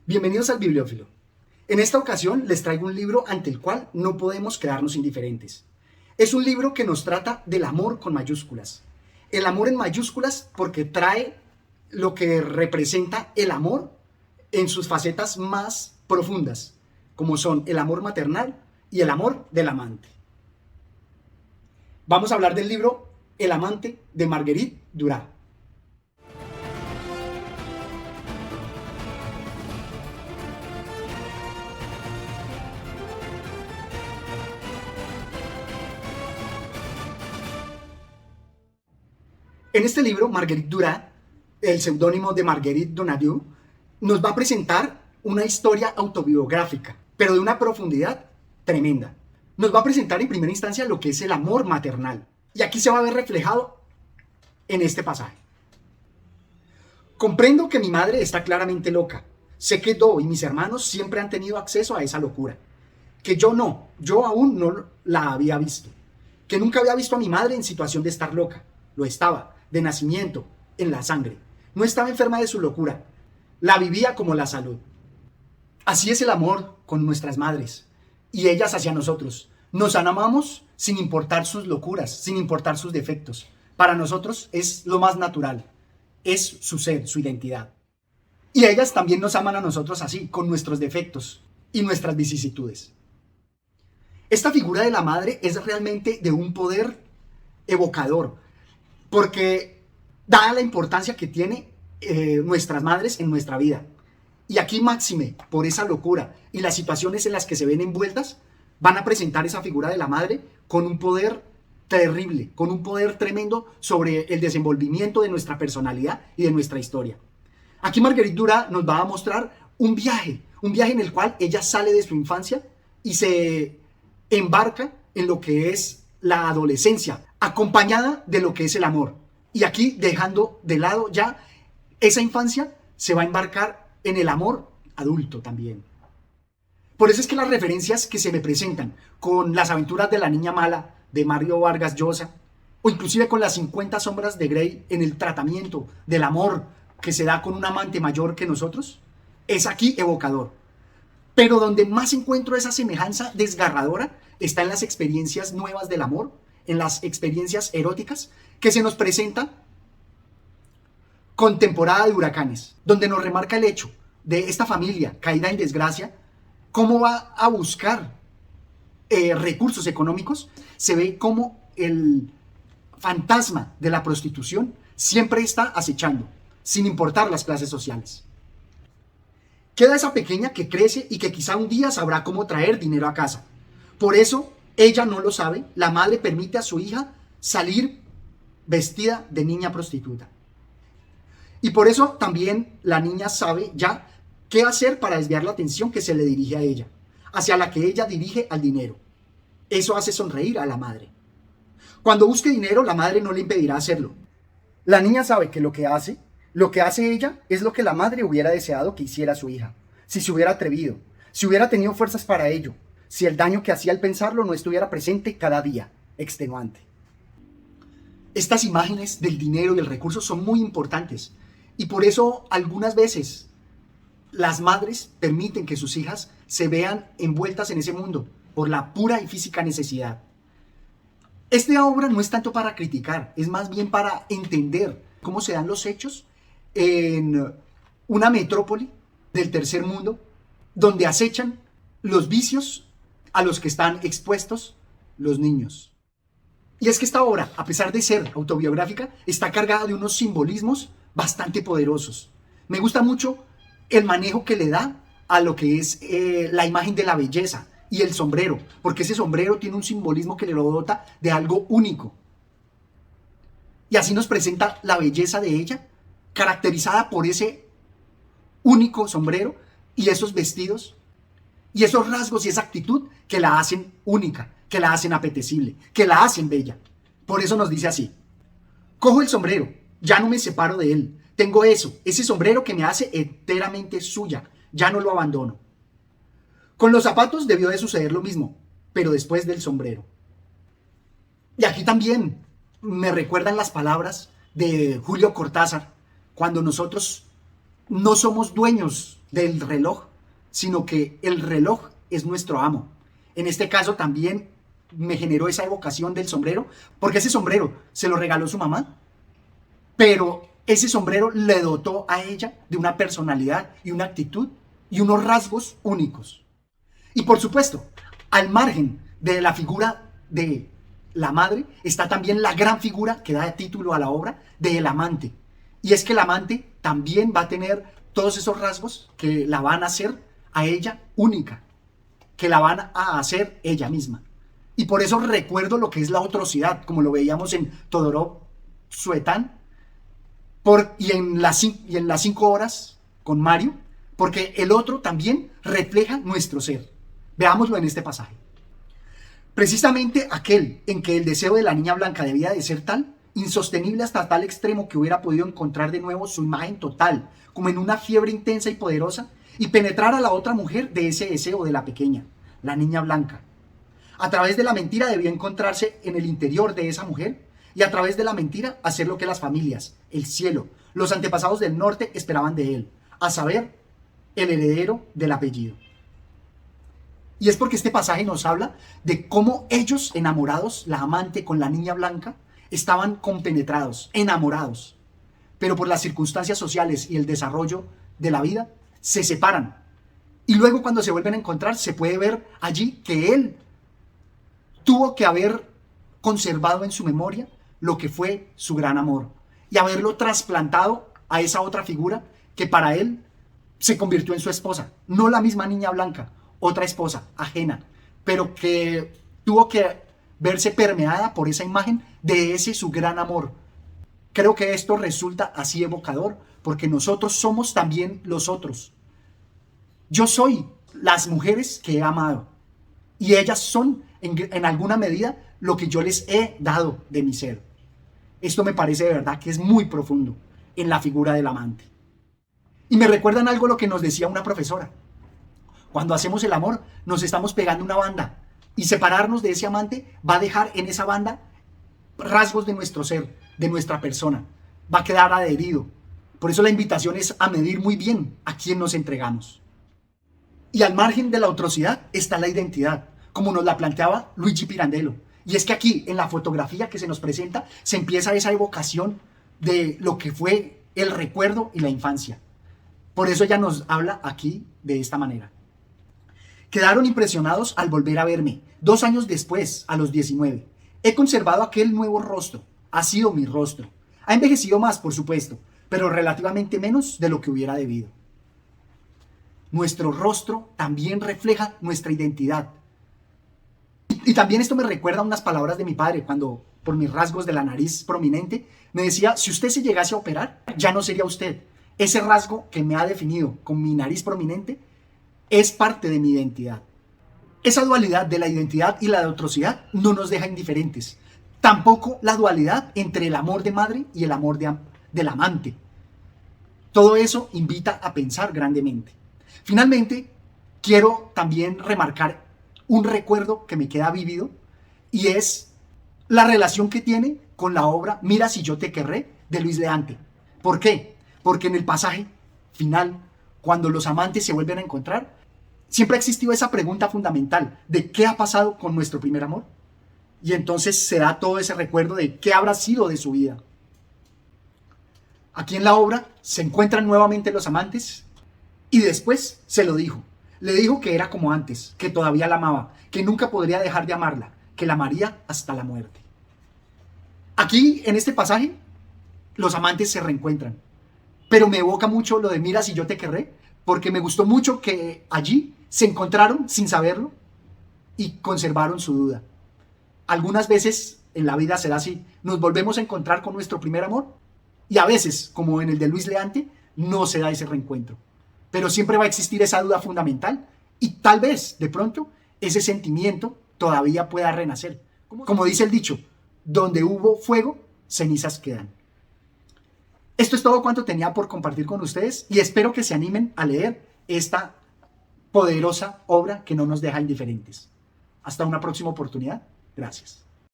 Bienvenidos al Bibliófilo. En esta ocasión les traigo un libro ante el cual no podemos quedarnos indiferentes. Es un libro que nos trata del amor con mayúsculas. El amor en mayúsculas porque trae lo que representa el amor en sus facetas más profundas, como son el amor maternal y el amor del amante. Vamos a hablar del libro El amante de Marguerite Duras. En este libro, Marguerite Duras, el seudónimo de Marguerite Donadieu, nos va a presentar una historia autobiográfica, pero de una profundidad tremenda. Nos va a presentar en primera instancia lo que es el amor maternal. Y aquí se va a ver reflejado en este pasaje. Comprendo que mi madre está claramente loca. Sé que Do y mis hermanos siempre han tenido acceso a esa locura. Que yo aún no la había visto. Que nunca había visto a mi madre en situación de estar loca. Lo estaba, de nacimiento, en la sangre. No estaba enferma de su locura. La vivía como la salud. Así es el amor con nuestras madres y ellas hacia nosotros. Nos amamos sin importar sus locuras, sin importar sus defectos. Para nosotros es lo más natural. Es su ser, su identidad. Y ellas también nos aman a nosotros así, con nuestros defectos y nuestras vicisitudes. Esta figura de la madre es realmente de un poder evocador, porque dada la importancia que tiene nuestras madres en nuestra vida, y aquí máxime por esa locura y las situaciones en las que se ven envueltas, van a presentar esa figura de la madre con un poder terrible, con un poder tremendo sobre el desenvolvimiento de nuestra personalidad y de nuestra historia. Aquí Marguerite Duras nos va a mostrar un viaje en el cual ella sale de su infancia y se embarca en lo que es la adolescencia, acompañada de lo que es el amor. Y aquí, dejando de lado ya esa infancia, se va a embarcar en el amor adulto también. Por eso es que las referencias que se me presentan con Las aventuras de la niña mala de Mario Vargas Llosa, o inclusive con Las 50 sombras de Grey en el tratamiento del amor que se da con un amante mayor que nosotros, es aquí evocador. Pero donde más encuentro esa semejanza desgarradora está en las experiencias nuevas del amor, en las experiencias eróticas que se nos presenta con Temporada de huracanes, donde nos remarca el hecho de esta familia caída en desgracia, cómo va a buscar recursos económicos. Se ve como el fantasma de la prostitución siempre está acechando, sin importar las clases sociales. Queda esa pequeña que crece y que quizá un día sabrá cómo traer dinero a casa. Por eso ella no lo sabe, la madre permite a su hija salir vestida de niña prostituta. Y por eso también la niña sabe ya qué hacer para desviar la atención que se le dirige a ella, hacia la que ella dirige al dinero. Eso hace sonreír a la madre. Cuando busque dinero, la madre no le impedirá hacerlo. La niña sabe que lo que hace ella es lo que la madre hubiera deseado que hiciera su hija, si se hubiera atrevido, si hubiera tenido fuerzas para ello, si el daño que hacía al pensarlo no estuviera presente cada día, extenuante. Estas imágenes del dinero y el recurso son muy importantes y por eso algunas veces las madres permiten que sus hijas se vean envueltas en ese mundo por la pura y física necesidad. Esta obra no es tanto para criticar, es más bien para entender cómo se dan los hechos en una metrópoli del tercer mundo donde acechan los vicios a los que están expuestos los niños. Y es que esta obra, a pesar de ser autobiográfica, está cargada de unos simbolismos bastante poderosos. Me gusta mucho el manejo que le da a lo que es la imagen de la belleza y el sombrero, porque ese sombrero tiene un simbolismo que le lo dota de algo único. Y así nos presenta la belleza de ella, caracterizada por ese único sombrero y esos vestidos y esos rasgos y esa actitud que la hacen única, que la hacen apetecible, que la hacen bella. Por eso nos dice así: cojo el sombrero, ya no me separo de él. Tengo ese sombrero que me hace enteramente suya, ya no lo abandono. Con los zapatos debió de suceder lo mismo, pero después del sombrero. Y aquí también me recuerdan las palabras de Julio Cortázar, cuando nosotros no somos dueños del reloj, sino que el reloj es nuestro amo. En este caso también me generó esa evocación del sombrero, porque ese sombrero se lo regaló su mamá, pero ese sombrero le dotó a ella de una personalidad y una actitud y unos rasgos únicos. Y por supuesto, al margen de la figura de la madre, está también la gran figura que da título a la obra del amante. Y es que el amante también va a tener todos esos rasgos que la van a hacer a ella única, que la van a hacer ella misma. Y por eso recuerdo lo que es la atrocidad, como lo veíamos en Todorov Suetán, y en las 5 horas con Mario, porque el otro también refleja nuestro ser. Veámoslo en este pasaje. Precisamente aquel en que el deseo de la niña blanca debía de ser tal, insostenible hasta tal extremo que hubiera podido encontrar de nuevo su imagen total, como en una fiebre intensa y poderosa, y penetrar a la otra mujer de ese deseo de la pequeña, la niña blanca. A través de la mentira debió encontrarse en el interior de esa mujer, y a través de la mentira hacer lo que las familias, el cielo, los antepasados del norte esperaban de él, a saber, el heredero del apellido. Y es porque este pasaje nos habla de cómo ellos, enamorados, la amante con la niña blanca, estaban compenetrados, enamorados, pero por las circunstancias sociales y el desarrollo de la vida, se separan. Y luego cuando se vuelven a encontrar, se puede ver allí que él tuvo que haber conservado en su memoria lo que fue su gran amor y haberlo trasplantado a esa otra figura que para él se convirtió en su esposa, no la misma niña blanca, otra esposa ajena, pero que tuvo que verse permeada por esa imagen de ese su gran amor. Creo que esto resulta así evocador, porque nosotros somos también los otros. Yo soy las mujeres que he amado, y ellas son en alguna medida lo que yo les he dado de mi ser. Esto me parece de verdad que es muy profundo en la figura del amante. Y me recuerdan algo lo que nos decía una profesora. Cuando hacemos el amor, nos estamos pegando una banda, y separarnos de ese amante va a dejar en esa banda rasgos de nuestro ser, de nuestra persona. Va a quedar adherido. Por eso la invitación es a medir muy bien a quién nos entregamos. Y al margen de la atrocidad está la identidad, como nos la planteaba Luigi Pirandello. Y es que aquí, en la fotografía que se nos presenta, se empieza esa evocación de lo que fue el recuerdo y la infancia. Por eso ella nos habla aquí de esta manera. Quedaron impresionados al volver a verme, 2 años después, a los 19. He conservado aquel nuevo rostro, ha sido mi rostro. Ha envejecido más, por supuesto, pero relativamente menos de lo que hubiera debido. Nuestro rostro también refleja nuestra identidad. Y también esto me recuerda a unas palabras de mi padre, cuando, por mis rasgos de la nariz prominente, me decía, si usted se llegase a operar, ya no sería usted. Ese rasgo que me ha definido con mi nariz prominente es parte de mi identidad. Esa dualidad de la identidad y la de atrocidad no nos deja indiferentes. Tampoco la dualidad entre el amor de madre y el amor del amante. Todo eso invita a pensar grandemente. Finalmente, quiero también remarcar un recuerdo que me queda vívido, y es la relación que tiene con la obra Mira si yo te querré, de Luis Leante. ¿Por qué? Porque en el pasaje final, cuando los amantes se vuelven a encontrar, siempre ha existido esa pregunta fundamental de qué ha pasado con nuestro primer amor. Y entonces se da todo ese recuerdo de qué habrá sido de su vida. Aquí en la obra se encuentran nuevamente los amantes, y después se lo dijo. Le dijo que era como antes, que todavía la amaba, que nunca podría dejar de amarla, que la amaría hasta la muerte. Aquí, en este pasaje, los amantes se reencuentran. Pero me evoca mucho lo de Mira si yo te querré, porque me gustó mucho que allí se encontraron sin saberlo y conservaron su duda. Algunas veces en la vida será así. Nos volvemos a encontrar con nuestro primer amor, y a veces, como en el de Luis Leante, no se da ese reencuentro. Pero siempre va a existir esa duda fundamental, y tal vez, de pronto, ese sentimiento todavía pueda renacer. Como dice el dicho, donde hubo fuego, cenizas quedan. Esto es todo cuanto tenía por compartir con ustedes, y espero que se animen a leer esta poderosa obra que no nos deja indiferentes. Hasta una próxima oportunidad. Gracias.